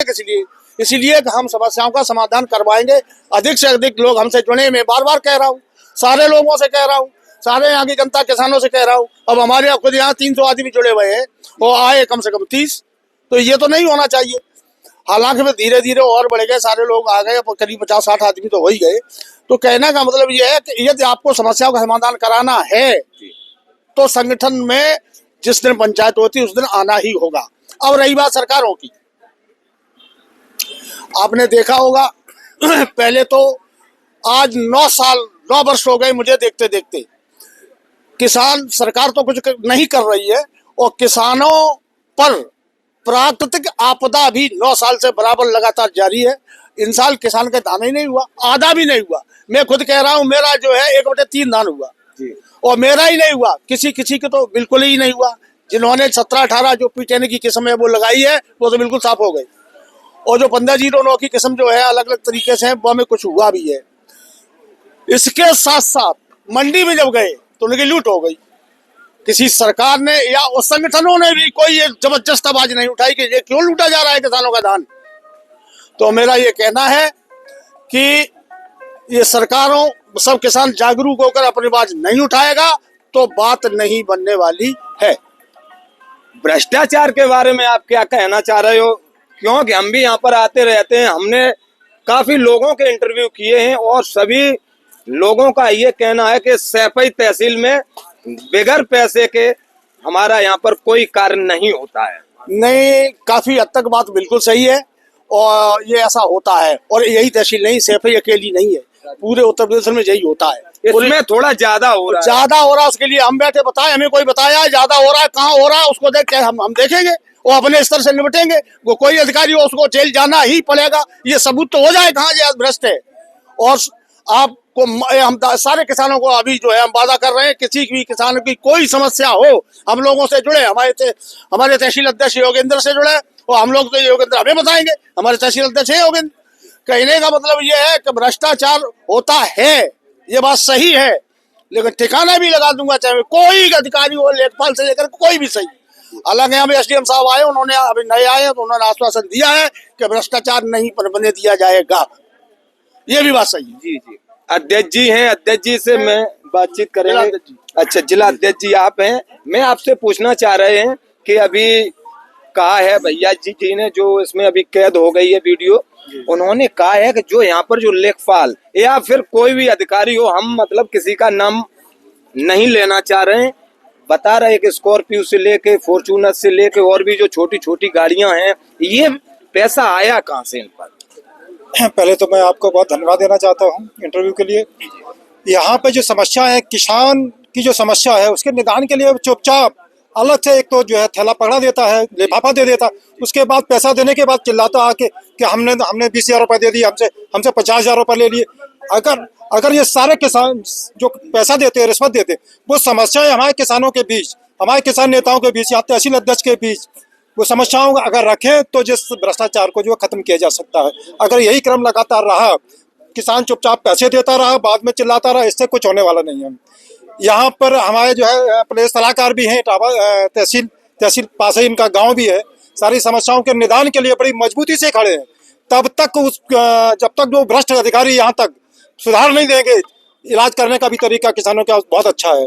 किस लिए? इसीलिए कि हम समस्याओं का समाधान करवाएंगे। अधिक से अधिक लोग हमसे जुड़े, मैं बार बार कह रहा हूँ, सारे लोगों से कह रहा हूँ, सारे यहाँ की जनता किसानों से कह रहा हूँ। अब हमारे खुद यहाँ 300 आदमी जुड़े हुए हैं और आए कम से कम 30, तो ये तो नहीं होना चाहिए। हालांकि में धीरे धीरे और बढ़ गए, सारे लोग आ गए, करीब 50-60 आदमी तो हो ही गए। तो कहने का मतलब ये है कि यदि आपको समस्याओं का समाधान कराना है तो संगठन में जिस दिन पंचायत होती है उस दिन आना ही होगा। अब रही बात सरकारों की, आपने देखा होगा पहले तो आज 9 वर्ष हो गए मुझे देखते देखते, किसान सरकार तो कुछ नहीं कर रही है और किसानों पर प्राकृतिक आपदा भी 9 साल से बराबर लगातार जारी है। इन साल किसान का दाना ही नहीं हुआ, आधा भी नहीं हुआ। मैं खुद कह रहा हूँ, मेरा जो है 1/3 धान हुआ और मेरा ही नहीं हुआ, किसी किसी के तो बिल्कुल ही नहीं हुआ। जिन्होंने 17-18 जो पीटेने की किस्म है वो लगाई है वो तो बिल्कुल साफ हो गई, और जो 1509 की किस्म जो है अलग अलग तरीके से है वो हमें कुछ हुआ भी है। इसके साथ साथ मंडी में जब गए तो उनकी लूट हो गई। किसी सरकार ने या उस संगठनों ने भी कोई ये जबरदस्त आवाज नहीं उठाई कि ये क्यों लूटा जा रहा है किसानों का धान। तो मेरा ये कहना है कि ये सरकारों सब किसान जागरूक होकर अपनी आवाज नहीं उठाएगा तो बात नहीं बनने वाली है। भ्रष्टाचार के बारे में आप क्या कहना चाह रहे हो? क्योंकि हम भी यहाँ पर आते रहते हैं, हमने काफी लोगों के इंटरव्यू किए हैं और सभी लोगों का ये कहना है कि सैफई तहसील में बगैर पैसे के हमारा यहाँ पर कोई कार्य नहीं होता है। नहीं, काफी हद तक बात बिल्कुल सही है और ये ऐसा होता है, और यही तहसील नहीं, सैफई अकेली नहीं है, पूरे उत्तर प्रदेश में यही होता है। इसमें थोड़ा ज्यादा हो रहा है, ज्यादा हो रहा है, उसके लिए हम बैठे बताए, हमें कोई बताया ज्यादा हो रहा है, कहाँ हो रहा है उसको देख के हम देखेंगे, वो अपने स्तर से निपटेंगे। वो कोई अधिकारी हो उसको जेल जाना ही पड़ेगा, ये सबूत तो हो जाए कहाँ ये भ्रष्ट है। और आपको हम सारे किसानों को अभी जो है हम वादा कर रहे हैं, किसी भी किसान की कोई समस्या हो हम लोगों से जुड़े, हमारे तहसील अध्यक्ष योगेंद्र से जुड़े, और हम लोग तो योगेंद्र हमें बताएंगे, हमारे तहसील अध्यक्ष है योगेंद्र। कहने का मतलब ये है कि भ्रष्टाचार होता है, ये बात सही है, लेकिन ठिकाना भी लगा दूंगा, चाहे कोई अधिकारी हो, लेखपाल से लेकर कोई भी सही। हालांकि यहाँ पे एसडीएम साहब आए, उन्होंने अभी नए आए हैं तो उन्होंने आश्वासन दिया है कि भ्रष्टाचार नहीं बनने दिया जाएगा, ये भी बात सही है। जी जी, अध्यक्ष जी हैं, अध्यक्ष जी से मैं बातचीत करेंगे। अच्छा, जिला अध्यक्ष जी आप हैं, मैं आपसे पूछना चाह रहे हैं कि अभी कहा है भैया जी ने, जो इसमें अभी कैद हो गई है वीडियो, उन्होंने कहा है कि जो यहाँ पर जो लेखपाल या फिर कोई भी अधिकारी हो, हम मतलब किसी का नाम नहीं लेना चाह रहे हैं, बता रहे कि स्कॉर्पियो से लेके फॉर्च्यूनर से लेके और भी जो छोटी छोटी गाड़ियां हैं, ये पैसा आया कहाँ से इन पर? पहले तो मैं आपको बहुत धन्यवाद देना चाहता हूँ इंटरव्यू के लिए। यहाँ पे जो समस्या है, किसान की जो समस्या है, उसके निदान के लिए चुपचाप अलग से एक तो जो है थैला पकड़ा देता है, लिफाफा दे देता, उसके बाद पैसा देने के बाद चिल्लाता आके कि हमने 20,000 रुपये दे दिए, हमसे 50,000 रुपये ले लिए। अगर ये सारे किसान जो पैसा देते हैं, रिश्वत देते, वो समस्याएं हमारे किसानों के बीच, हमारे किसान नेताओं के बीच या तहसील अध्यक्ष के बीच वो समस्याओं को अगर रखें तो जिस भ्रष्टाचार को जो खत्म किया जा सकता है। अगर यही क्रम लगातार रहा, किसान चुपचाप पैसे देता रहा, बाद में चिल्लाता रहा, इससे कुछ होने वाला नहीं है। यहाँ पर हमारे जो है प्रदेश सलाहकार भी हैं, तहसील पास ही इनका गांव भी है, सारी समस्याओं के निदान के लिए बड़ी मजबूती से खड़े हैं। तब तक जब तक जो भ्रष्ट अधिकारी यहाँ तक सुधार नहीं देंगे, इलाज करने का भी तरीका किसानों का बहुत अच्छा है।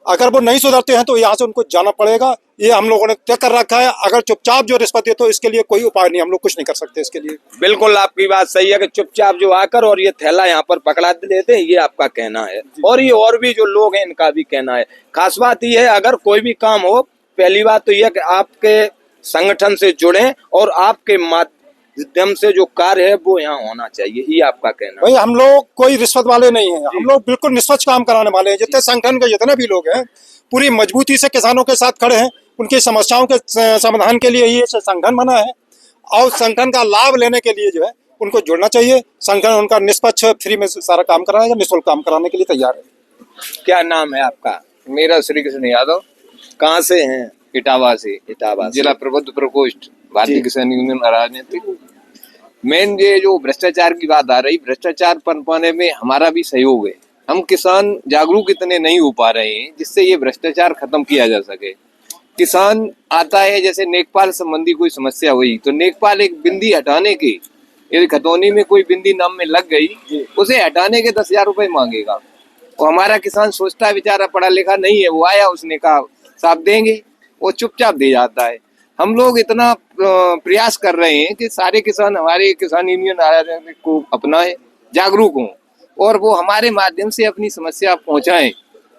अगर वो नहीं सुधरते हैं तो यहाँ से उनको जाना पड़ेगा, ये हम लोगों ने तय कर रखा है। अगर चुपचाप जो रिश्वत दे तो इसके लिए कोई उपाय नहीं, हम लोग कुछ नहीं कर सकते इसके लिए। बिल्कुल आपकी बात सही है कि चुपचाप जो आकर और ये थैला यहाँ पर पकड़ा देते हैं, ये आपका कहना है, और ये और भी जो लोग हैं इनका भी कहना है। खास बात ये है, अगर कोई भी काम हो, पहली बात तो यह कि आपके संगठन से जुड़े और आपके माध्यम से जो कार्य है वो यहाँ होना चाहिए, ये आपका कहना है। भाई हम लोग कोई रिश्वत वाले नहीं हैं, हम लोग बिल्कुल निष्पक्ष काम कराने वाले हैं। जितने संगठन के जितने भी लोग हैं पूरी मजबूती से किसानों के साथ खड़े हैं, उनकी समस्याओं के समाधान के लिए ये संगठन बना है, और संगठन का लाभ लेने के लिए जो है उनको जुड़ना चाहिए। संगठन उनका निष्पक्ष फ्री में सारा काम कराएगा, निःशुल्क काम कराने के लिए तैयार है। क्या नाम है आपका? मेरा श्री कृष्ण यादव। कहाँ से हैं? इटावा से, जिला प्रबंध प्रकोष्ठ, भारतीय किसान यूनियन राजनीतिक। मेन ये जो भ्रष्टाचार की बात आ रही, भ्रष्टाचार पनपाने में हमारा भी सहयोग है। हम किसान जागरूक इतने नहीं हो पा रहे हैं जिससे ये भ्रष्टाचार खत्म किया जा सके। किसान आता है, जैसे नेकपाल संबंधी कोई समस्या हुई तो नेकपाल एक बिंदी हटाने की, यदि खतौनी में कोई बिंदी नाम में लग गई, उसे हटाने के 10,000 रुपए मांगेगा। और हमारा किसान सोचता है, बेचारा पढ़ा लिखा नहीं है, वो आया, उसने कहा साहब देंगे, वो चुपचाप दे जाता है। हम लोग इतना प्रयास कर रहे हैं कि सारे किसान हमारे किसान यूनियन को अपनाएं, जागरूक हों और वो हमारे माध्यम से अपनी समस्या पहुंचाएं,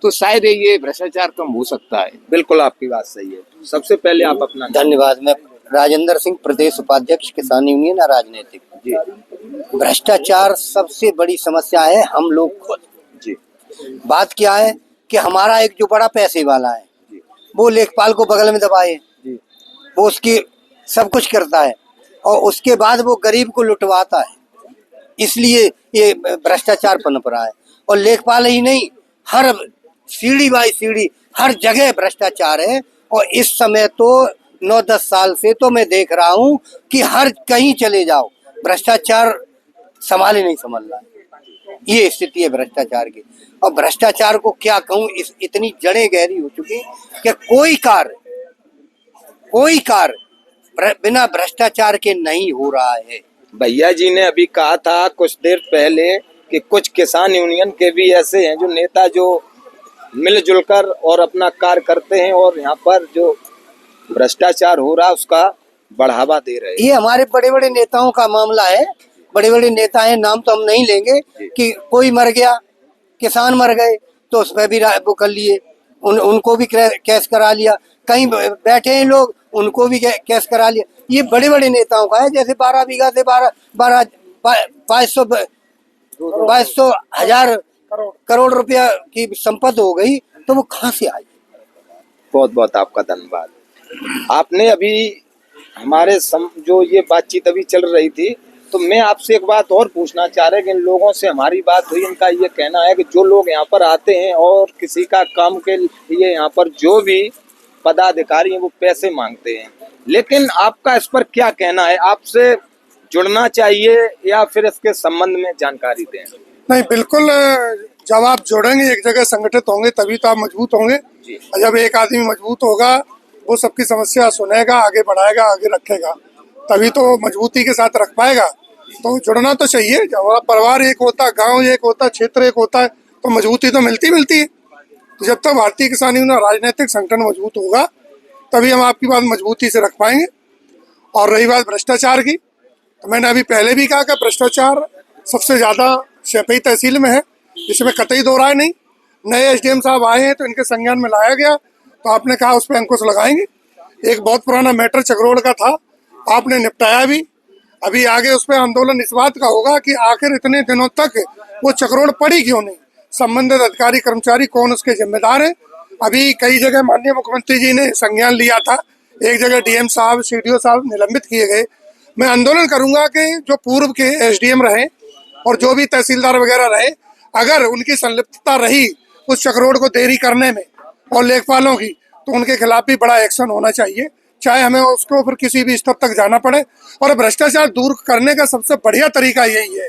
तो शायद ये भ्रष्टाचार कम हो सकता है। बिल्कुल आपकी बात सही है। सबसे पहले आप अपना धन्यवाद। मैं राजेंद्र सिंह, प्रदेश उपाध्यक्ष किसान यूनियन राजनीतिक। जी भ्रष्टाचार सबसे बड़ी समस्या है हम लोग खुद। जी बात क्या है कि हमारा एक जो बड़ा पैसे वाला है वो लेखपाल को बगल में दबाए, वो उसकी सब कुछ करता है और उसके बाद वो गरीब को लुटवाता है, इसलिए ये भ्रष्टाचार पनप रहा है। और लेखपाल ही नहीं, हर सीढ़ी बाई सीढ़ी हर जगह भ्रष्टाचार है। और इस समय तो 9-10 साल से तो मैं देख रहा हूँ कि हर कहीं चले जाओ भ्रष्टाचार संभाले नहीं संभल रहा है। ये स्थिति है भ्रष्टाचार की। और भ्रष्टाचार को क्या कहूँ, इस इतनी जड़ें गहरी हो चुकी कि कोई कार्य बिना भ्रष्टाचार के नहीं हो रहा है। भैया जी ने अभी कहा था कुछ देर पहले कि कुछ किसान यूनियन के भी ऐसे हैं जो नेता जो मिलजुल कर और अपना कार्य करते हैं और यहाँ पर जो भ्रष्टाचार हो रहा है उसका बढ़ावा दे रहे हैं। ये हमारे बड़े बड़े नेताओं का मामला है। बड़े बड़े नेता हैं, नाम तो हम नहीं लेंगे, कि कोई मर गया, किसान मर गए तो उस पर भी वो कर लिए, उनको भी केस करा लिया। कहीं बैठे हैं लोग, उनको भी केस करा लिया। ये बड़े बड़े नेताओं का है। जैसे 12 बीघा से 2200 हजार करोड़ रुपया की संपत्ति हो गई, तो वो कहाँ से आई? बहुत बहुत आपका धन्यवाद। आपने अभी हमारे जो ये बातचीत अभी चल रही थी, तो मैं आपसे एक बात और पूछना चाह रहा कि इन लोगों से हमारी बात हुई, इनका ये कहना है कि जो लोग यहाँ पर आते हैं और किसी का काम के लिए यहाँ पर जो भी पदाधिकारी हैं वो पैसे मांगते हैं, लेकिन आपका इस पर क्या कहना है? आपसे जुड़ना चाहिए या फिर इसके संबंध में जानकारी दें? नहीं, बिल्कुल। जब आप जुड़ेंगे, एक जगह संगठित होंगे, तभी तो आप मजबूत होंगे। और जब एक आदमी मजबूत होगा, वो सबकी समस्या सुनेगा, आगे बढ़ाएगा, आगे रखेगा, तभी तो मजबूती के साथ रख पाएगा। तो जुड़ना तो चाहिए। जब हमारा परिवार एक होता, गांव एक होता, क्षेत्र एक होता है, तो मजबूती तो मिलती है। तो जब तक भारतीय किसान यूनियन राजनीतिक संगठन मजबूत होगा, तभी हम आपकी बात मजबूती से रख पाएंगे। और रही बात भ्रष्टाचार की, तो मैंने अभी पहले भी कहा कि भ्रष्टाचार सबसे ज़्यादा शहपई तहसील में है, जिसमें कतई दो राय नहीं। नए एसडीएम साहब आए हैं तो इनके संज्ञान में लाया गया, तो आपने कहा उस पर अंकुश लगाएंगे। एक बहुत पुराना मैटर चकरोड़ का था, आपने निपटाया भी। अभी आगे उस पर आंदोलन इस बात का होगा कि आखिर इतने दिनों तक वो चकरोड़ पड़ी क्यों नहीं, संबंधित अधिकारी कर्मचारी कौन उसके जिम्मेदार है। अभी कई जगह माननीय मुख्यमंत्री जी ने संज्ञान लिया था, एक जगह डीएम साहब, सीडीओ साहब निलंबित किए गए। मैं आंदोलन करूंगा कि जो पूर्व के एसडीएम रहे और जो भी तहसीलदार वगैरह रहे, अगर उनकी संलिप्तता रही उस चकरोड़ को देरी करने में और लेखपालों की, तो उनके खिलाफ भी बड़ा एक्शन होना चाहिए, चाहे हमें उसको फिर किसी भी स्तर तक जाना पड़े। और भ्रष्टाचार दूर करने का सबसे बढ़िया तरीका यही है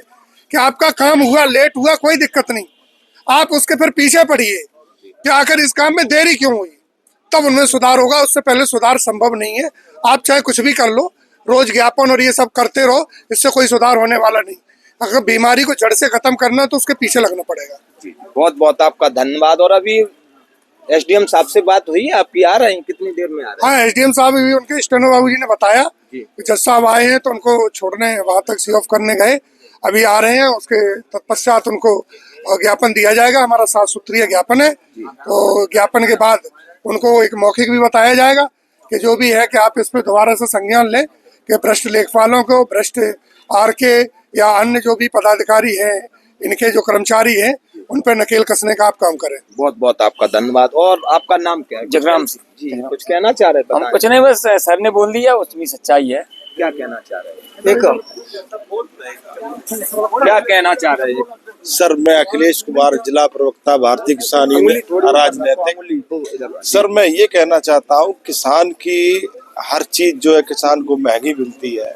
कि आपका काम हुआ, लेट हुआ, कोई दिक्कत नहीं, आप उसके फिर पीछे पड़िए कि आखिर इस काम में देरी क्यों हुई, तब उनमें सुधार होगा। उससे पहले सुधार संभव नहीं है। आप चाहे कुछ भी कर लो, रोज ज्ञापन और ये सब करते रहो, इससे कोई सुधार होने वाला नहीं। अगर बीमारी को जड़ से खत्म करना तो उसके पीछे लगना पड़ेगा। बहुत बहुत आपका धन्यवाद। और अभी एसडीएम साहब से बात हुई है आपकी? आ रहे हैं, कितनी देर में आ रहे हैं? हाँ, एसडीएम साहब भी, उनके स्टेनो बाबू जी ने बताया कि जज साहब आए हैं तो उनको छोड़ने वहां तक सी ऑफ करने गए, अभी आ रहे हैं। उसके तत्पश्चात उनको ज्ञापन दिया जाएगा। हमारा 7 सूत्रीय ज्ञापन है, तो ज्ञापन के बाद उनको एक मौखिक भी बताया जाएगा कि जो भी है कि आप इस पर दोबारा से संज्ञान लें कि भ्रष्ट लेखपालों को, भ्रष्ट आरके या अन्य जो भी पदाधिकारी हैं, इनके जो कर्मचारी हैं, उन पर नकेल कसने का आप काम करें। बहुत बहुत आपका धन्यवाद। और आपका नाम क्या है? जगराम सिंह जी, कुछ कहना चाह रहे थे? हम कुछ नहीं, बस सर ने बोल दिया, उसमें सच्चाई है। क्या कहना चाह रहे हैं? देखो क्या कहना चाह रहे हैं? सर, मैं अखिलेश कुमार, जिला प्रवक्ता, भारतीय किसान यूनियन राजनीतिक। सर, मैं ये कहना चाहता हूँ, किसान की हर चीज जो है किसान को महंगी मिलती है,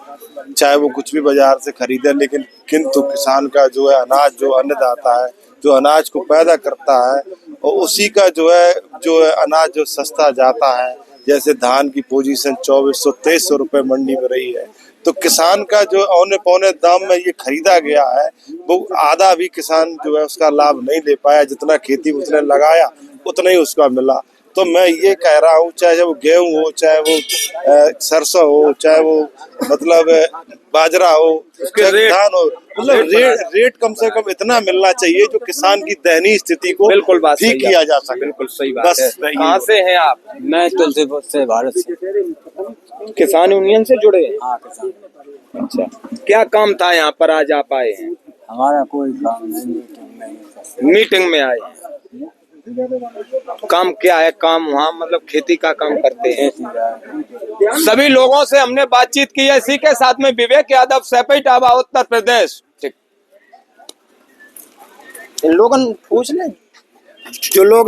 चाहे वो कुछ भी बाजार से खरीदे, लेकिन किंतु किसान का जो है अनाज, जो अन्नदाता है, जो अनाज को पैदा करता है, और उसी का जो है अनाज जो सस्ता जाता है, जैसे धान की पोजीशन 2400-2300 रुपए मंडी में रही है, तो किसान का जो औने पौने दाम में ये खरीदा गया है वो आधा भी किसान जो है उसका लाभ नहीं ले पाया। जितना खेती उसने लगाया उतना ही उसका मिला। तो मैं ये कह रहा हूँ, चाहे वो गेहूं हो, चाहे वो सरसों हो, चाहे वो मतलब बाजरा हो, चाहे धान हो, मतलब रेट कम से कम इतना मिलना चाहिए जो किसान की दयनीय स्थिति को बिल्कुल बात ठीक किया जा सके। बिल्कुल सही बात बस है। कहाँ से हैं आप? मैं तुलसीपुर से, भारत से। किसान यूनियन से जुड़े हैं? हाँ, किसान। अच्छा, क्या काम था यहाँ पर आज आप आए हैं? हमारा कोई काम नहीं, मीटिंग में आए हैं। काम क्या है? काम वहाँ मतलब खेती का काम करते हैं। सभी लोगों से हमने बातचीत की है। इसी के साथ में विवेक यादव, सैफई टाबा, उत्तर प्रदेश। ठीक, इन लोगों ने पूछ ले जो लोग